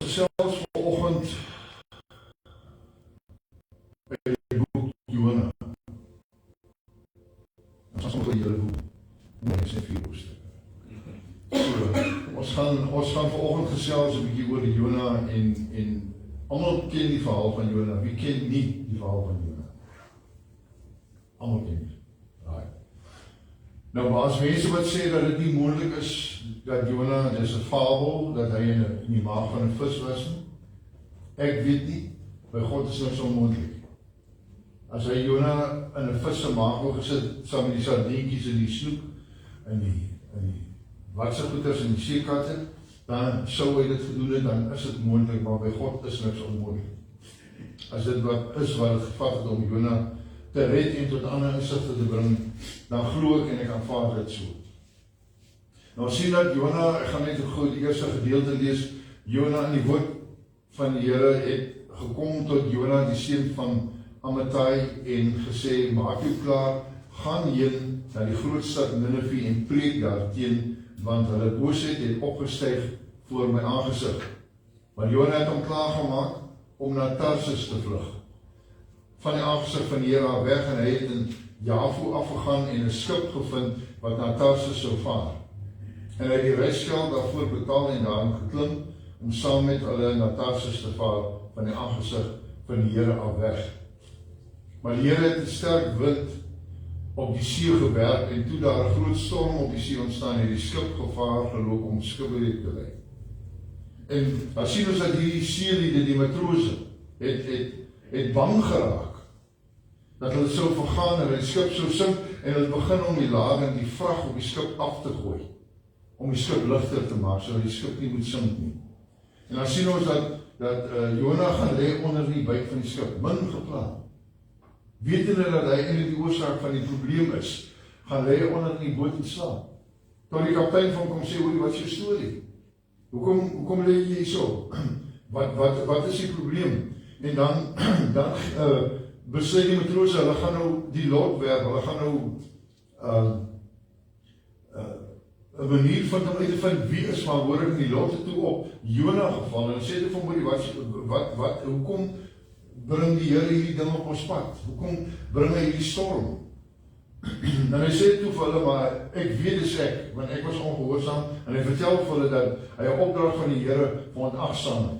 gesels vanoggend uit die boek Jona. Ons gaan sommer die hele boek, maar is net 4 hoofstukke. So, ons gaan vanoggend gesels 'n bietjie oor Jona en almal ken die verhaal van Jona. Wie ken nie die verhaal van Jona? Almal ken dit. Nou, maar as mense wat sê dat dit nie moontlik is dat Jona, dis 'n fabel, dat hy in die maag van 'n vis was nie. Ek weet nie, by God is niks onmoontlik. As hy Jona in 'n vis se maag wou gesit, saam met die sardientjies en die snoek, en die watse goeters en die seekatte, dan sou hy dit gedoen het, dan is dit moontlik, maar by God is niks onmoontlik. As dit wat is wat het gevat het om Jona te red en tot ander insigte te bring, dan glo ek en ek aanvaar dit so. Nou sien dat Jona, ek gaan net gou die eerste gedeelte lees, Jona in die woord van die Here het gekom tot Jona, die seun van Amittai, en gesê, maak jou klaar, gaan heen na die groot stad Ninive en preek daarteen, want hulle boosheid het opgestyg voor my aangesig. Want Jona het hom klaargemaak om na Tarsus te vlug, van die aangesig van die Here af weg, en hy het in Jafo afgegaan en 'n skip gevind wat na Tarsus sou vaar. En hy het die reisgeld daarvoor betaal en daarin geklim om saam met hulle na Tarsus te vaar van die aangesig van die Here af weg. Maar die Here het 'n sterk wind op die see gewerp en toe daar 'n groot storm op die see ontstaan, het die skip gevaar geloop om skipbreuk te lei. En dan sien ons dat hierdie seeliede, die matrose, het bang geraak dat hulle sou vergaan en die skip sou sink, en hulle begin om die lading, die vrag op die skip af te gooi, om die skip ligter te maak, sodat die skip nie moet sink nie. En dan sien ons dat Jona gaan lê onder die buik van die skip, min geplan. Wetende dat hy eintlik die oorsaak van die probleem is, gaan lê onder die boot en slaap. Tot die kaptein van kom sê, hoor, wat is jou storie? Hoekom lê jy hier so? Wat is die probleem? En dan besluit die matrose, hulle gaan nou die lot werp, hulle gaan nou 'n manier vind om uit te vind wie is verantwoordelik, in die lot het toe op Jona geval, en sê dit van wat, hoekom bring die Here hierdie ding op ons pad? Hoekom bring hy hierdie storm? En hy sê toe vir hulle, maar ek weet dis ek, want ek was ongehoorsaam, en hy vertel vir hulle dat hy 'n opdrag van die Here verontagsaam het.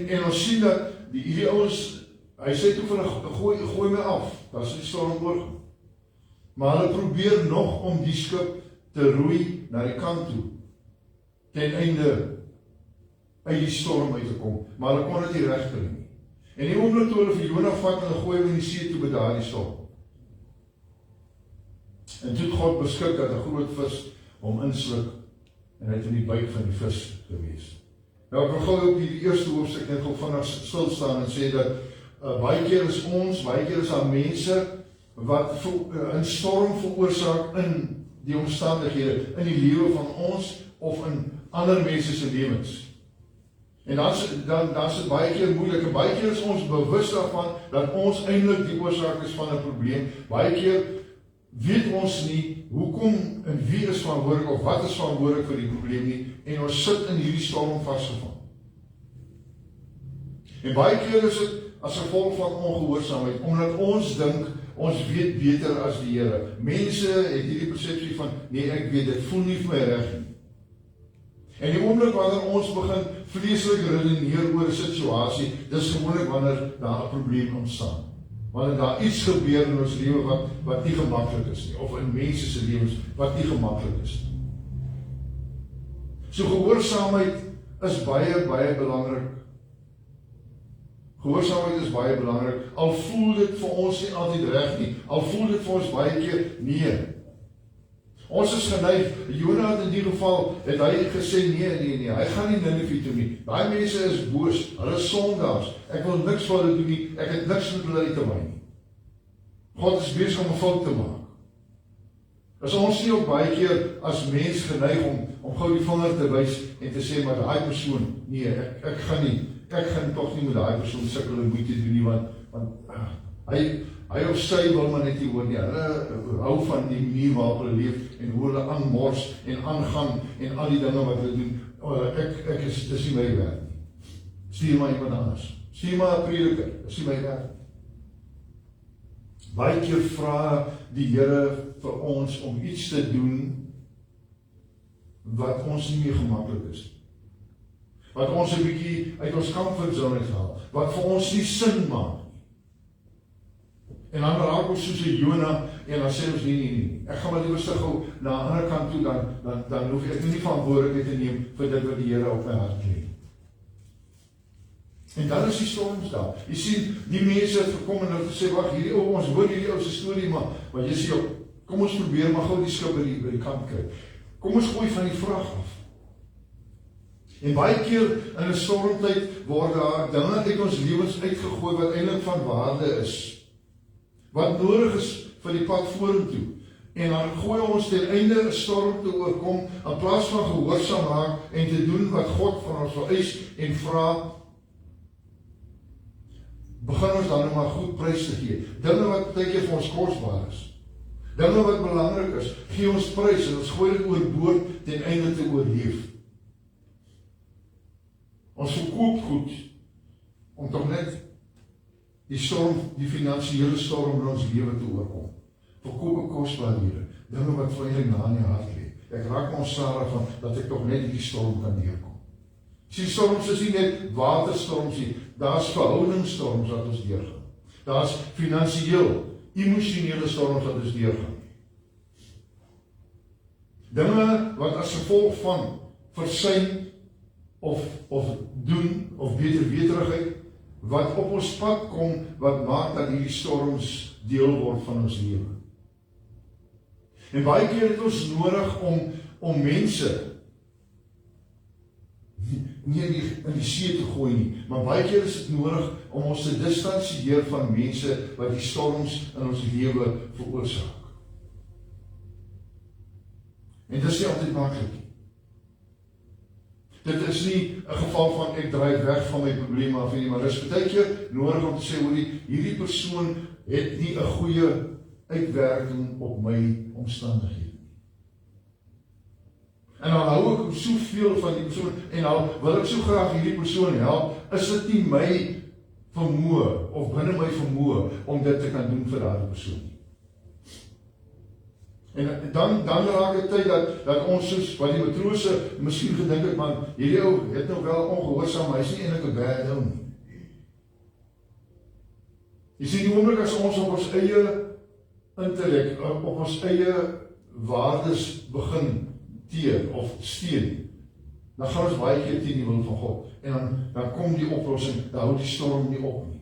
En ons sien dat hierdie ouens, hy sê toe vir hulle, gooi my af, dan is die storm oorgaan. Maar hulle probeer nog om die skip te roei na die kant toe, ten einde uit die storm uit te kom, maar hulle kon dit nie reg kry nie. En die oomblik toe hulle vir Jona vat, hulle gooi hom in die see toe by daardie storm. En toe het God beskik dat 'n groot vis hom insluk, en hy het in die buik van die vis gewees. Nou ek wil gou op die eerste hoofstuk net gou vinnig stil staan en sê dat baie keer is daar mense wat 'n storm veroorsaak in die omstandighede, in die lewe van ons of in ander mense se lewens. En dan is dit baie keer moeilik, en baie keer is ons bewus daarvan dat ons eintlik die oorsaak is van 'n probleem. Baie keer weet ons nie hoekom en wie is verantwoordelik of wat is verantwoordelik vir die probleem nie, en ons sit in hierdie storm vasgevang. En baie keer is dit as gevolg van ongehoorsaamheid, omdat ons dink ons weet beter as die Here. Mense het hierdie persepsie van, nee, ek weet, dit voel nie vir my reg nie. En die oomblik wanneer ons begin vleeslik redeneer oor 'n situasie, dis gewoonlik wanneer daar 'n probleem ontstaan. Wanneer daar iets gebeur in ons lewe wat nie gemaklik is nie, of in mense se lewens wat nie gemaklik is nie. So gehoorsaamheid is baie, baie belangrik. Gehoorsaamheid is baie belangrik, al voel dit vir ons nie altyd reg nie, al voel dit vir ons baie keer nee. Ons is geneig, Jona het in die geval, het hy gesê nee, hy gaan nie Ninive toe nie. Daai mense is boos, hulle is sondaars, ek wil niks vir hulle doen nie, ek het niks met hulle uit te wy nie. God is besig om 'n fout te maak. Is ons nie ook baie keer as mens geneig om gou die vinger te wys en te sê, maar daai persoon, nee, ek gaan tog nie met daai persoon sukkel en moeite doen nie, want Hy of sy wil maar net nie hoor nie. Hulle hou van die manier waarop hulle leef en hoe hulle aanmors en aangaan en al die dinge wat hulle doen. Dis nie my werk nie. Stuur maar iemand anders. Stuur maar 'n prediker. Dis nie my werk. Baie keer vra die Here vir ons om iets te doen wat ons nie meer gemaklik is. Wat ons 'n bietjie uit ons comfortzone haal. Wat vir ons nie sin maak. En dan raak ons soos 'n Jona en dan sê ons nee. Ek gaan maar liewer gou na 'n ander kant toe dan hoef ek nie verantwoordelikheid te neem vir dit wat die Here op my hart lê. En dan is die storms daar. Jy sien, die mense het gekom en hulle sê, wag, ons hoor hierdie ou se storie, maar jy sê, kom ons probeer maar gou die skip by die kant kry. Kom ons gooi van die vrag af. En baie keer in 'n stormtyd word daar dinge uit ons lewens uitgegooi wat eintlik van waarde is. Wat nodig is vir die pad vorentoe. En dan gooi ons ten einde 'n storm te oorkom, in plaas van gehoorsaam raak en te doen wat God van ons vereis en vra, begin ons dan maar goed prys te gee. Dinge wat baie keer vir ons kosbaar is. Dinge wat belangrik is, gee ons prys en ons gooi dit oorboord ten einde te oorleef. Ons verkoop goed om tog net die storm, die finansiële storm in ons lewe te oorkom. Verkoop kosbaarhede, dinge wat vir eintlik na in die hart lê. Ek raak my ontslaan van dat ek tog net die storm kan deurkom. Die storms is nie net waterstorms nie, daar's verhoudingsstorms wat ons deurgaan. Daar's finansiëel, emosionele storms wat ons deurgaan. Dinge wat as gevolg van versuim of doen, of beterweterigheid, wat op ons pad kom, wat maak dat hierdie storms deel word van ons lewe. En baie keer het ons nodig om mense nie in die see te gooi nie, maar baie keer is dit nodig om ons te distansieer van mense wat die storms in ons lewe veroorsaak. En dit is nie altyd maklik nie. Dit is nie 'n geval van ek draai weg van my probleme af nie, maar dit is baie keer nodig om te sê, hoor, hierdie persoon het nie 'n goeie uitwerking op my omstandighede. En dan hou ek soveel van die persoon, en dan wil ek so graag hierdie persoon help, is dit nie my vermoë, of binne my vermoë, om dit te kan doen vir daardie persoon nie. En dan raak dit tyd dat ons soos, wat die matrose miskien gedink het, man, hierdie ou het nou wel ongehoorsaam, maar hy is nie eintlik 'n bad ou nie. Jy sien, die oomblik as ons op ons eie intellek, op ons eie waardes begin teer of steen, dan gaan ons baie keer teen die wil van God. En dan kom die oplossing, dan hou die storm nie op nie.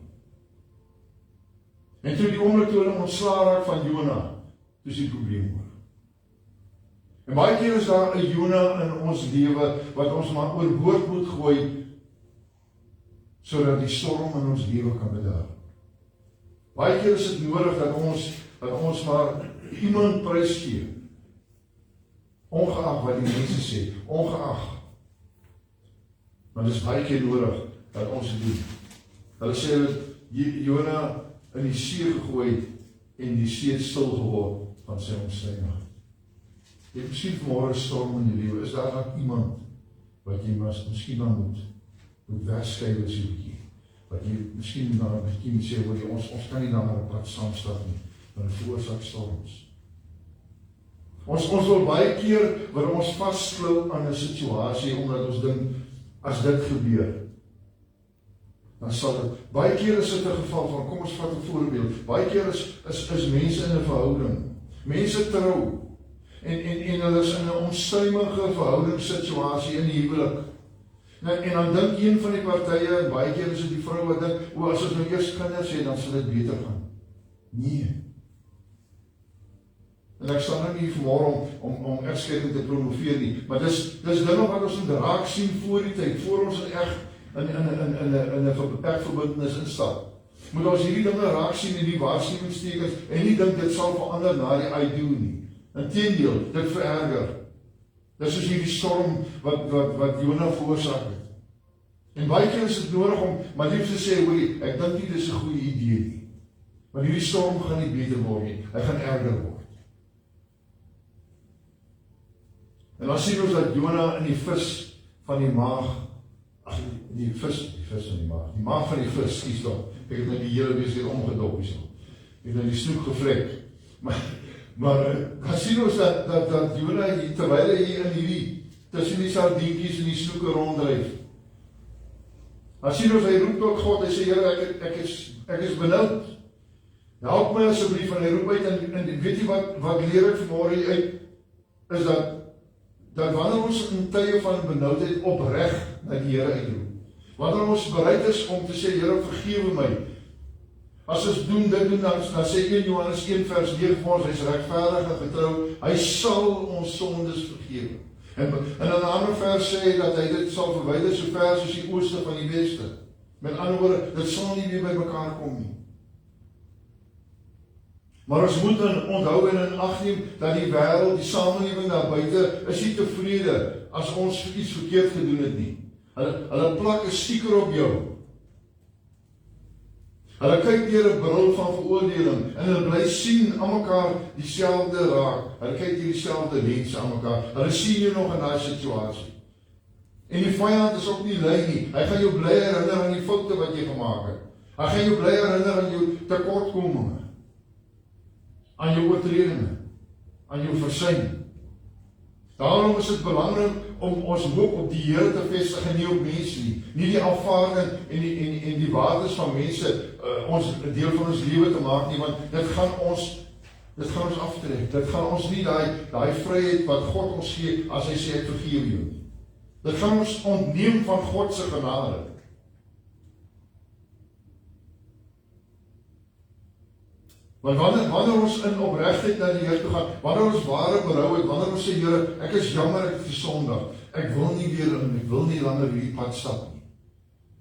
En toe die oomblik toe hulle ontslae raak van Jona, dis die probleem oor. En baie keer is daar 'n Jona in ons lewe wat ons maar oorboord moet gooi sodat die storm in ons lewe kan bedaar. Baie keer is dit nodig dat ons maar iemand prys gee. Ongeag wat die mense sê, ongeag. Maar dit is baie keer nodig dat ons dit doen. Hulle sê dat Jona in die see gegooi en die see het stil geword van sy omstandighede. Jy het miskien vanmôre 'n storm in jou lewe. Is daar dan iemand wat jy miskien dan moet wegskuif as jy bietjie? Wat jy miskien dan 'n bietjie moet sê, hoor, ons kan nie dan maar 'n pad saamstap nie, want dit veroorsaak storms. Ons wil baie keer wil ons vasklou aan 'n situasie omdat ons dink as dit gebeur, dan sal dit, baie keer is dit 'n geval van, kom ons vat 'n voorbeeld, baie keer is mense in 'n verhouding, mense trou, en hulle is in 'n onstuimige verhoudingssituasie in die huwelik. En dan dink een van die partye, en baie keer is dit die vrou wat dink, as ons nou eers kinders het, dan sal dit beter gaan. Nee. En ek sal nou nie vanmôre om egskeiding te promoveer nie, maar dis dinge wat ons moet raak sien voor die tyd, voor ons in 'n egsverbintenis instap. Moet ons hierdie dinge raak sien in die waarskuwingstekens en nie dink dit sal verander na die I do nie. Inteendeel, dit vererger. Dis soos hierdie storm wat Jona veroorsaak het. En baie keer is dit nodig om maar liefs te sê, hoorie, ek dink nie dis 'n goeie idee nie. Want hierdie storm gaan nie beter word nie, hy gaan erger word. En dan sien ons dat Jona in die vis van die maag, die vis in die maag van die vis, skies dan, ek het nou die hele wees hier omgedop, ek het nou die snoek gevlek, maar dan sien ons dat Jona, terwyl hy hier in hierdie, tussen die sardientjies en die snoeke ronddryf, dan sien ons, hy roep tot God, hy sê, Here, ek is benoud, help my asseblief, en hy roep uit, en weet jy wat leer ek vanmorgen uit, is dat wanneer ons in tye van benoudheid opreg na die Here uitroep, wanneer ons bereid is om te sê, Here, vergewe my, as ons doen dit, dan sê 1 Johannes 1 vers 9 vir ons, hy is regverdig en getrou, hy sal ons sondes vergewe. En in 'n ander vers sê dat hy dit sal verwyder so ver soos die ooste van die weste. Met ander woorde, dit sal nie weer by mekaar kom nie. Maar ons moet onthou en in ag neem dat die wêreld, die samelewing daar buite, is nie tevrede as ons iets verkeerd gedoen het nie. Hulle plak 'n stiker op jou. Hulle kyk deur 'n bril van veroordeling en hulle bly sien aan mekaar dieselfde raak. Hulle kyk deur dieselfde lens aan mekaar. Hulle sien jou nog in daai situasie. En die vyand is ook nie lui nie. Hy gaan jou bly herinner aan die foute wat jy gemaak het. Hy gaan jou bly herinner aan jou tekortkominge, aan jou oortredinge, aan jou versuim. Daarom is dit belangrik om ons hoop op die Here te vestig en nie op mense nie. Nie die aanvaarding en die waardes van mense ons deel van ons lewe te maak nie, want dit gaan ons aftrek. Dit gaan ons nie daai vryheid wat God ons gee as hy sê ek vergewe jou nie. Dit gaan ons ontneem van God se genade. Want wanneer ons in opregtheid na die Here toe gaan, wanneer ons ware berou het, wanneer ons sê, Here, ek is jammer, ek het gesondig, ek wil nie langer hierdie pad stap nie.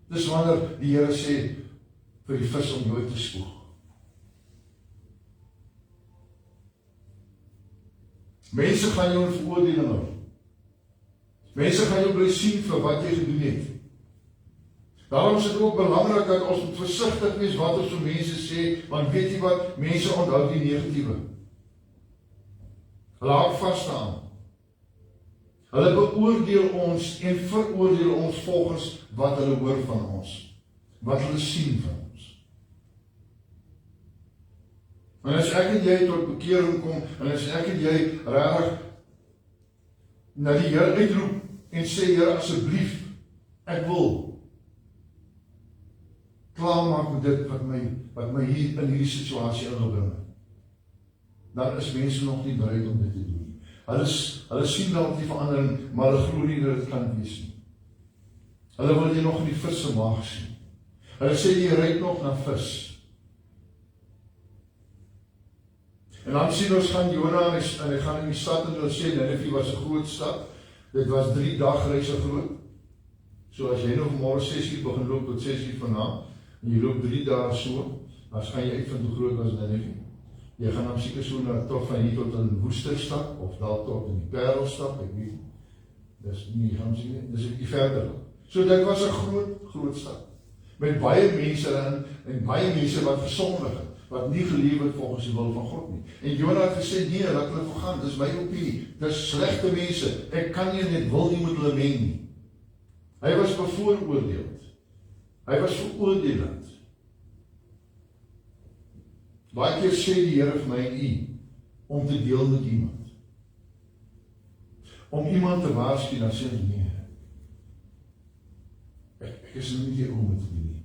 Dis wanneer die Here sê, vir die vis om jou te spoeg. Mense gaan jou in veroordeling hou. Mense gaan jou bly sien vir wat jy gedoen het. Daarom is dit ook belangrik dat ons moet versigtig wees wat ons vir mense sê, want weet jy wat, mense onthou die negatiewe. Hulle hou vas daaraan. Hulle beoordeel ons en veroordeel ons volgens wat hulle hoor van ons, wat hulle sien van ons. En as ek en jy tot bekering kom, en as ek en jy regtig na die Here uitroep en sê, Here, asseblief, ek wil klaarmaak met dit wat my hier in hierdie situasie ingebring het, dan is mense nog nie bereid om dit te doen. Hulle sien dalk die verandering, maar hulle glo nie dat dit kan wees nie. Hulle wil jy nog in die vis se maag sien. Hulle sê jy ruik nog na vis. En dan sien ons gaan Jona en hy gaan in die stad en hulle sê Ninive was 'n groot stad. Dit was 3 dagreise groot. So as jy nog môre 6:00 begin loop tot 6:00 vanaand, en jy loop 3 dae so, dan gaan jy uitvind hoe groot was Ninive. Jy gaan dan seker so tot van hier tot in Woesterstad, of dalk tot in die Parelstad, ek weet. Dis nie gaan sien, dis 'n bietjie verder. So dit was 'n groot stad. Met baie mense en baie mense wat gesondig het, wat nie geleef het volgens die wil van God nie. En Jona het gesê, nee, laat hulle vergaan, dis my opinie, dis slegte mense, ek kan nie net wil nie met hulle meng nie. Hy was bevooroordeeld. Hy was veroordelend. Baie keer sê die Here vir my en u, om te deel met iemand. Om iemand te waarsku, dan sê hy, nee, ek is nie hier om het te doen nie.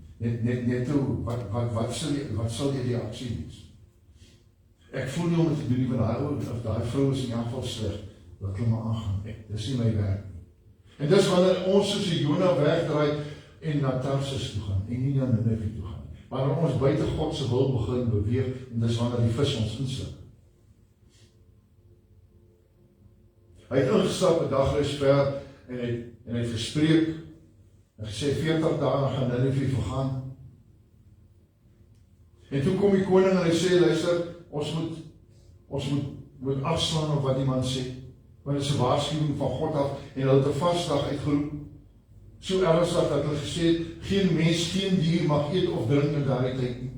Net toe, wat sal die reaksie wees? Ek voel nie om het te doen nie, want daai ou of daai vrou is in elk geval sleg, wat hulle maar aangaan, dis nie my werk nie. En dis wanneer ons soos die Jona wegdraai en na Tarsus toe gaan, en nie na Ninive toe gaan. Wanneer ons buite God se wil begin beweeg, en dis wanneer die vis ons insluk. Hy het ingestap 'n dagreis ver, en hy het gespreek, en gesê 40 dae gaan Ninive vergaan. En toe kom die koning en hy sê, luister, ons moet afslaan op wat die man sê, want dit is 'n waarskuwing van God af, en hulle het 'n vasdag uitgeroep, so ernstig dat hulle gesê het, geen mens, geen dier mag eet of drink in daardie tyd nie.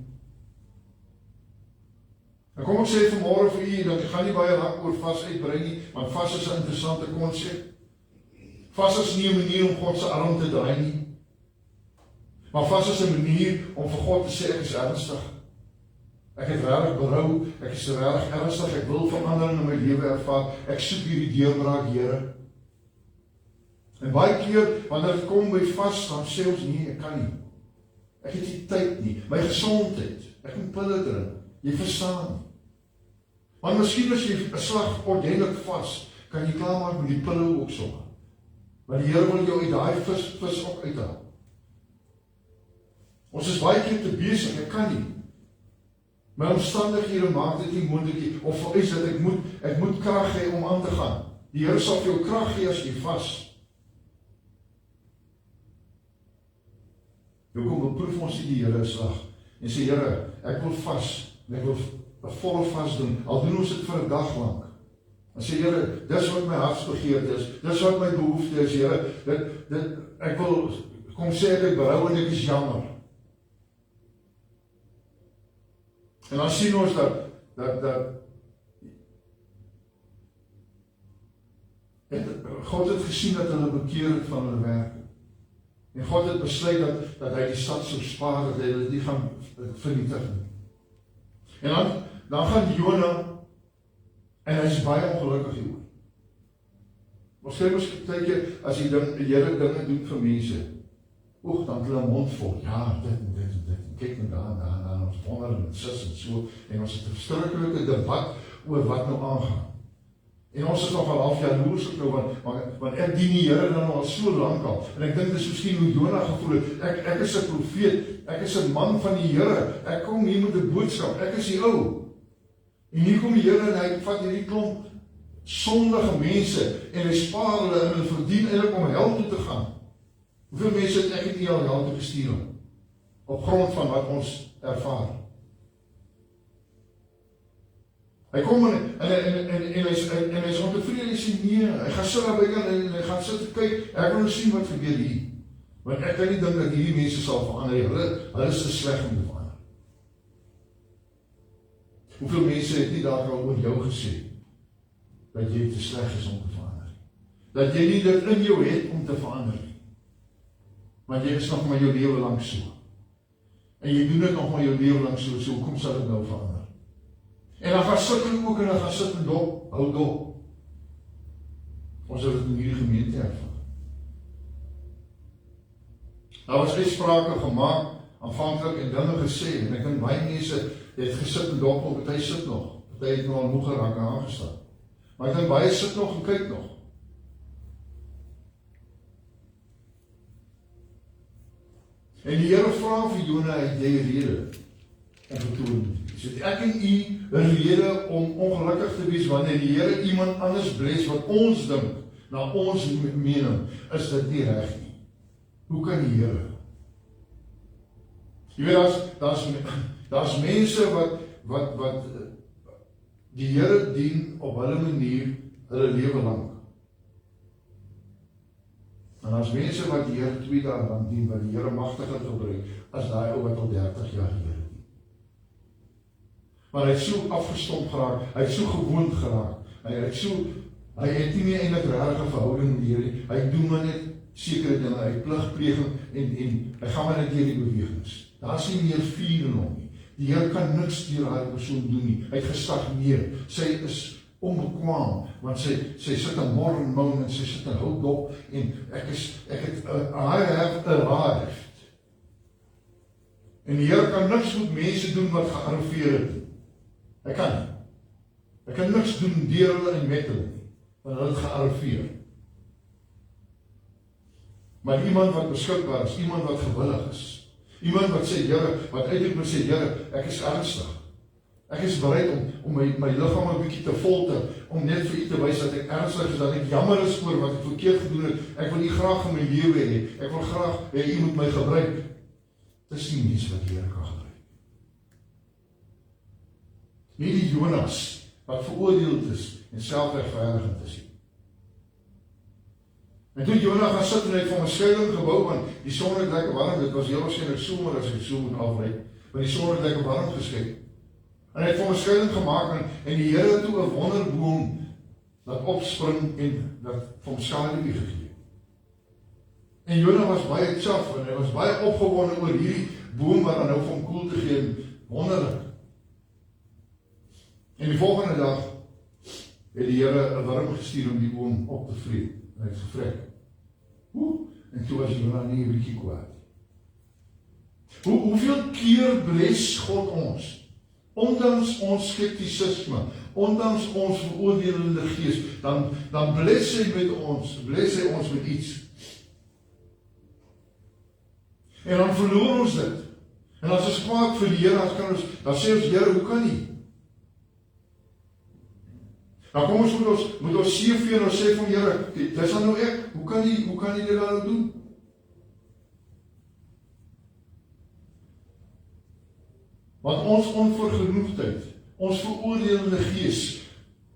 En kom ek sê vanmôre vir u, dat ek gaan nie baie lank oor vas uitbrei nie, want vas is 'n interessante konsep. Vas is nie 'n manier om God se arm te draai nie. Maar vas is 'n manier om vir God te sê, ek is ernstig. Ek het regtig berou, ek is regtig ernstig, ek wil verandering in my lewe ervaar, ek soek hierdie deurbraak, Here. En baie keer, wanneer dit kom by vas, dan sê ons nie, ek kan nie. Ek het nie tyd nie, my gesondheid, ek moet pille drink, jy verstaan. Want miskien as jy 'n slag ordentlik vas, kan jy klaarmaak met die pille ook sommer. Want die Here wil jou uit daai vis ook uithaal. Ons is baie keer te besig, ek kan nie. My omstandighede maak dit nie moontlik nie, of vereis dat ek moet krag hê om aan te gaan. Die Here sal vir jou krag gee as jy vas. Hoekom beproef ons nie die Here 'n slag en sê, Here, ek wil vas, en ek wil 'n volle vas doen, al doen ons dit vir 'n dag lank. En sê, Here, dis wat my hartsbegeerte is, dis wat my behoefte is, Here, ek wil kom sê ek berou en ek is jammer. En dan sien ons dat God het gesien dat hulle bekeer het van hulle werke. En God het besluit dat hy die stad sou spaar, dat hy dit nie gaan vernietig nie. En dan gaan Jona, en hy is baie ongelukkig hieroor. Ons skryf ons baie keer, as die Here dinge doen vir mense, dan hulle mond vol, ja, dit en dit en dit, kyk nou daar, ons wonder en sis en so, en ons het 'n verskriklike debat oor wat nou aangaan. En ons is nog al half jaloers op nou, want ek dien die Here dan al so lank al, en ek dink dis miskien hoe Jona gevoel het, ek is 'n profeet, ek is 'n man van die Here, ek kom hier met 'n boodskap, ek is die ou. En hier kom die Here en hy vat hierdie klomp sondige mense, en hy spaar hulle, en hulle verdien eintlik om hel toe te gaan. Hoeveel mense het ek nie al hel toe gestuur, op grond van wat ons ervaar? Hy kom en hy is ontevrede, hy sê nee, hy gaan sit daar by en hy gaan sit en kyk, ek wil nou sien wat gebeur hier. Want ek kan nie dink dat hierdie mense sal verander, hulle is te sleg om te verander. Hoeveel mense het nie daar al oor jou gesê, dat jy te sleg is om te verander? Dat jy nie dit in jou het om te verander nie. Want jy is nog maar jou lewe lang so. En jy doen dit nog maar jou lewe lang so, hoekom sal dit nou verander? En dan gaan sit hulle ook en dan gaan sit en dop, hou dop. Ons het dit in hierdie gemeente ervaar. Daar was uitsprake gemaak, aanvanklik en dinge gesê, en ek dink baie mense het gesit en dop, of party sit nog, party het nou al moeg geraak en aangestaan. Maar ek dink baie sit nog en kyk nog. En die Here vra vir Jona, het jy rede om vertoon? So ek en u 'n rede om ongelukkig te wees wanneer die Here iemand anders bless wat ons dink, na ons mening, is dit nie reg nie. Hoe kan die Here? Jy weet, daar's mense wat die Here dien op hulle manier, hulle lewe lang. En as mense wat die Here 2 dae lang dien, wat die Here magtig het gebruik, as daai ou wat al 30 jaar die Here dien. Maar hy het so afgestomp geraak, hy het so gewoond geraak, hy het nie meer eintlik regtig 'n verhouding met die Here nie, hy doen maar net sekere dinge, hy pligpleging en hy gaan maar net deur die bewegings. Daar is nie meer vuur in hom nie. Die Here kan niks deur daai persoon doen nie. Hy het gestagneer. Sy is onbekwaam, want sy sit in morgenmoon en sy sit in hou dop en I have arrived. En die Here kan niks met mense doen wat gearriveer het nie. Hy kan nie. Hy kan niks doen deur hulle en met hulle nie, want hulle het gearriveer. Maar iemand wat beskikbaar is, iemand wat gewillig is, iemand wat sê, Here, wat uitdruk met sê, Here, ek is ernstig. Ek is bereid om my liggaam 'n bietjie te folter, om net vir u te wys dat ek ernstig is, dat ek jammer is oor wat ek verkeerd gedoen het. Ek wil u graag in my lewe hê. Ek wil graag hê u moet my gebruik. Dis nie iets wat die Here kan gebruik. Nie die Jonas wat veroordeel is en selfregverdigend is. En toe Jona gaan sit en hy het van 'n skuiling gebou, want die son het lekker warm, dit was heel waarskynlik somer as ek so moet aflei, want die son het lekker warm geskep. En hy het vir hom 'n skeiding gemaak en die Here het toe 'n wonderboom laat opspring en dat vir hom skaduwee gegee. En Jonah was baie tjaf en hy was baie opgewonde oor hierdie boom wat dan nou vir hom koel te gee, wonderlik. En die volgende dag het die Here 'n wurm gestuur om die boom op te vreet. En hy het gevrek. En toe was Jonah nie 'n bietjie kwaad. Hoeveel keer bless God ons? Ondanks ons skeptisisme, ondanks ons veroordelende gees, dan bless hy ons met iets. En dan verloor ons dit. En as ons kwaad vir die Here, dan sê ons, Here, hoe kan nie? Dan kom ons moet ons CV en ons sê van Here, dis dan nou ek, hoe kan jy dit dan nou doen? Want ons onvergenoegdheid, ons veroordelende gees,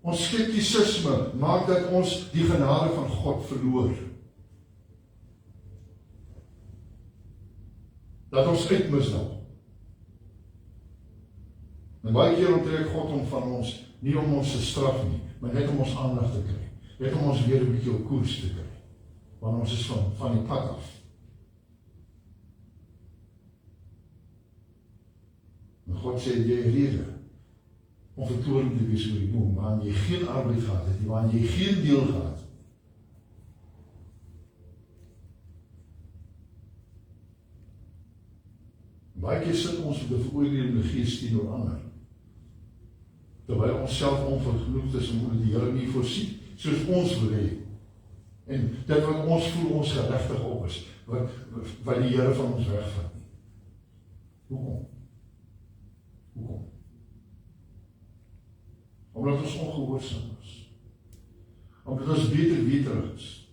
ons skeptisisme, maak dat ons die genade van God verloor. Dat ons uitmis nou. En baie keer onttrek God hom van ons, nie om ons te straf nie, maar net om ons aandag te kry. Net om ons weer 'n bietjie op koers te kry. Want ons is van die pad af. En God sê, jy rede om vertoornd te wees oor die boom, waarin jy geen arbeid gehad het, waarin jy geen deel gehad. Baie keer sit ons met 'n veroordelende gees teenoor ander, terwyl ons self onvergenoegd is en omdat die Here nie voorsien, soos ons wil hê. En dit wat ons voel ons geregtig op is, wat die Here van ons wegvat nie. Hoekom? Omdat ons ongehoorsaam is. Omdat ons weterig is.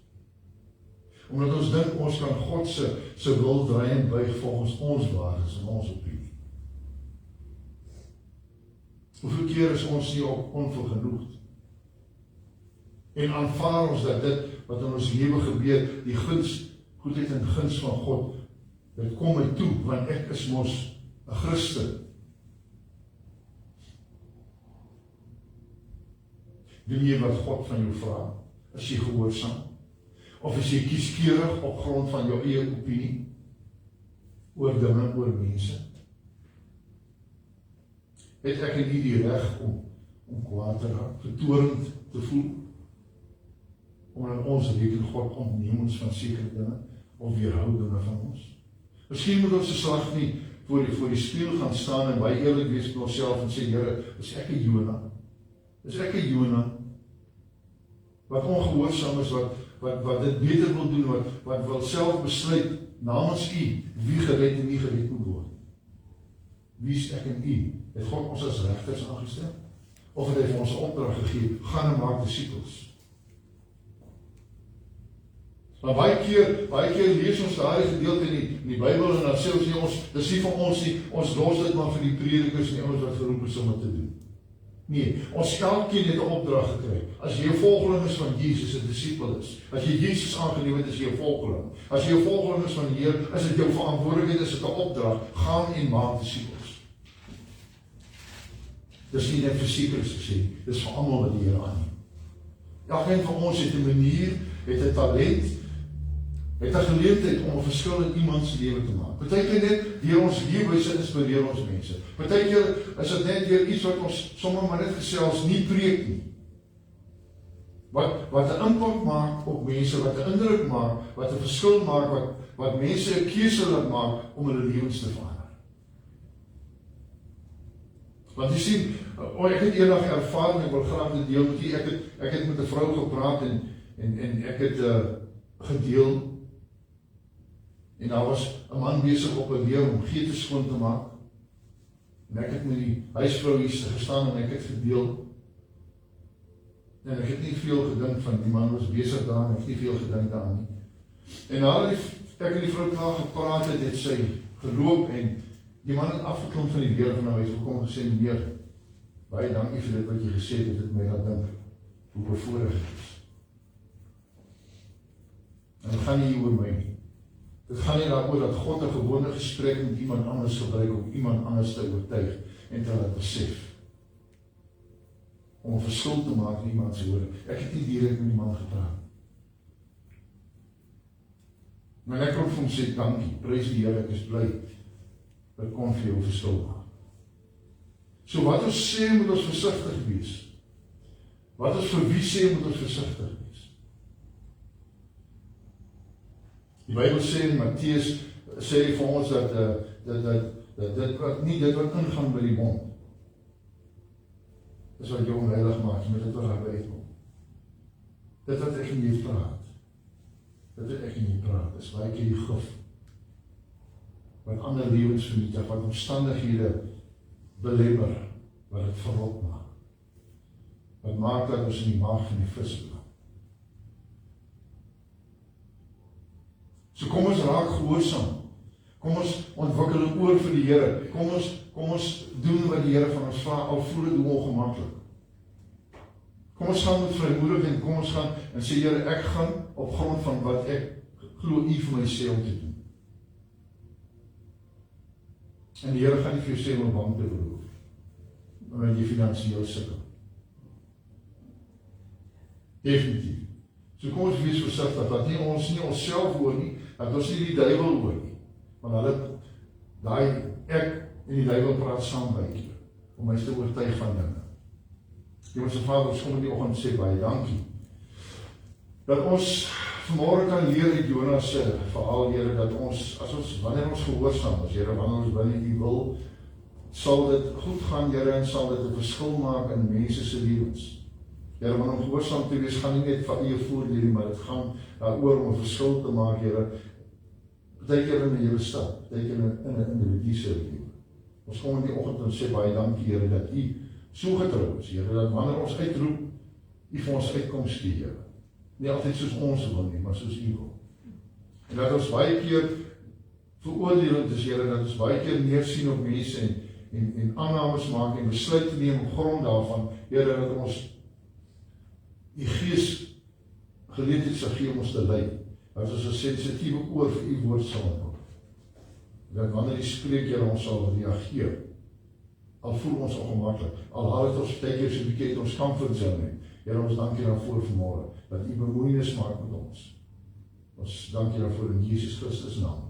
Omdat ons dink ons kan God se wil draai en buig volgens ons waardes en ons opinie. Hoeveel keer is ons nie op onvergenoegd? En aanvaar ons dat dit wat in ons lewe gebeur, die goedheid en guns van God, dit kom my toe, want ek is mos 'n Christen. Doen jy wat God van jou vra? Is jy gehoorsaam? Of is jy kieskeurig op grond van jou eie opinie? Oor dinge, oor mense? Het ek nie die reg om kwaad te raak, vertoornd te voel? Omdat ons reken God ontneem ons van sekere dinge, of weerhou dinge van ons? Miskien moet ons 'n slag nie voor die spieël gaan staan en baie eerlik wees met onsself en sê, Here, is ek 'n Jonah? Is ek 'n Jonah wat ongehoorsaam is, wat dit beter wil doen, wat wil self besluit namens U wie gered en wie gered moet word? Wie is ek en U? Het God ons as regters aangestel? Of het hy vir ons 'n opdrag gegee, gaan en maak disippels? Maar baie keer lees ons daardie gedeelte in die Bybel en dan sê ons nie, dis nie van ons nie, ons los dit maar vir die predikers en die ouens wat geroep is om dit te doen. Nee, ons elkeen het 'n opdrag gekry. As jy 'n volgeling is van Jesus, 'n disipel is, as jy Jesus aangeneem het, is jy 'n volgeling. As jy 'n volgeling is van die Here, is dit jou verantwoordelikheid, is dit 'n opdrag, gaan en maak disipels. Dis nie net vir sekers gesê, dis vir almal wat die Here aanneem. Elkeen van ons het 'n manier, het 'n talent, het 'n geleentheid om 'n verskil in iemand se lewe te maak. Partykeer net deur ons leefwyse inspireer ons mense. Partykeer is dit net deur iets wat ons sommer maar net gesels, nie preek nie. Wat 'n impak maak op mense, wat 'n indruk maak, wat 'n verskil maak, wat mense 'n keuse laat maak om hulle lewens te verander. Want jy sien, ek het eendag ervaar en ek wil graag dit deel met u. Ek het met 'n vrou gepraat en ek het gedeel. En daar was 'n man besig op 'n leer om geete skoon te maak. En ek het met die huisvrou hier gestaan en ek het gedeel. En ek het nie veel gedink van die man was besig daar en ek het nie veel gedink daaraan nie. En nadat ek en die vrou klaar gepraat het sy geloop en die man het afgeklom van die deur van huis gekom en gesê, meneer, baie dankie vir dit wat jy gesê het, dit my laat dink hoe bevoorreg het is. En dit gaan nie hier oor my nie. Dit gaan nie daaroor dat God 'n gewone gesprek met iemand anders gebruik om iemand anders te oortuig en te laat besef om 'n verskil te maak in iemand se woorde. Ek het nie direk met die man gepraat. Maar ek kon vir hom sê, dankie, prys die Here, ek is bly, ek kon vir jou verskil maak. So wat ons sê, moet ons versigtig wees. Wat ons vir wie sê, moet ons versigtig wees. Die Bybel sê in Matteus, sê vir ons dat dit wat ingaan by die mond, is wat jou onheilig maak, jy moet dit wat daarby uitkom. Dit wat ek en jy praat, is baie keer die gif, wat ander lewens vernietig, wat omstandighede belemmer, wat het verrot maak. Wat maak dat ons in die maag van die vis beland. So kom ons raak gehoorsaam. Kom ons ontwikkel 'n oor vir die Here. Kom ons doen wat die Here van ons vra, al voel dit ongemaklik. Kom ons gaan met vrymoedig en kom ons gaan en sê, Here, ek gaan op grond van wat ek glo U vir my sê om te doen. En die Here gaan nie vir jou sê om 'n bank te beloof, omdat jy finansiëel sukkel. Definitief. So kom ons wees versigtig, dat nie ons onsself hoor nie, dat ons nie die duiwel hoor nie. Want ek en die duiwel praat saam baie keer, om my te oortuig van dinge. Hemelse Vader, ons kom in die oggend sê baie dankie, dat ons vanmôre kan leer uit Jonas se verhaal, Here, dat ons, wanneer ons gehoorsaam is, Here, wanneer ons binne U wil, sal dit goed gaan, Here, en sal dit 'n verskil maak in mense se lewens. Here, want om gehoorsaam te wees, gaan nie net van U voordeel nie, maar dit gaan daaroor om 'n verskil te maak, Here, partykeer in 'n hele stad, partykeer in 'n individu se lewe. Ons kom in die oggend en sê baie dankie, Here, dat U so getrou is, Here, dat wanneer ons uitroep, U vir ons uitkoms gee, Here. Nie altyd soos ons wil nie, maar soos U wil. En dat ons baie keer veroordelend is, Here, dat ons baie keer neersien op mense en aannames maak en besluit neem op grond daarvan, Here, dat ons die Gees geleentheid sal gee om ons te lei, dat ons 'n sensitiewe oor vir U woord sal hê. Dat wanneer U spreek, Here, ons sal reageer. Al voel ons ongemaklik, al haal het ons baie keer so 'n bietjie uit ons comfortzone. Here, ons dankie daarvoor vanmôre, dat U bemoeienis maak met ons. Ons dankie daarvoor in Jesus Christus naam.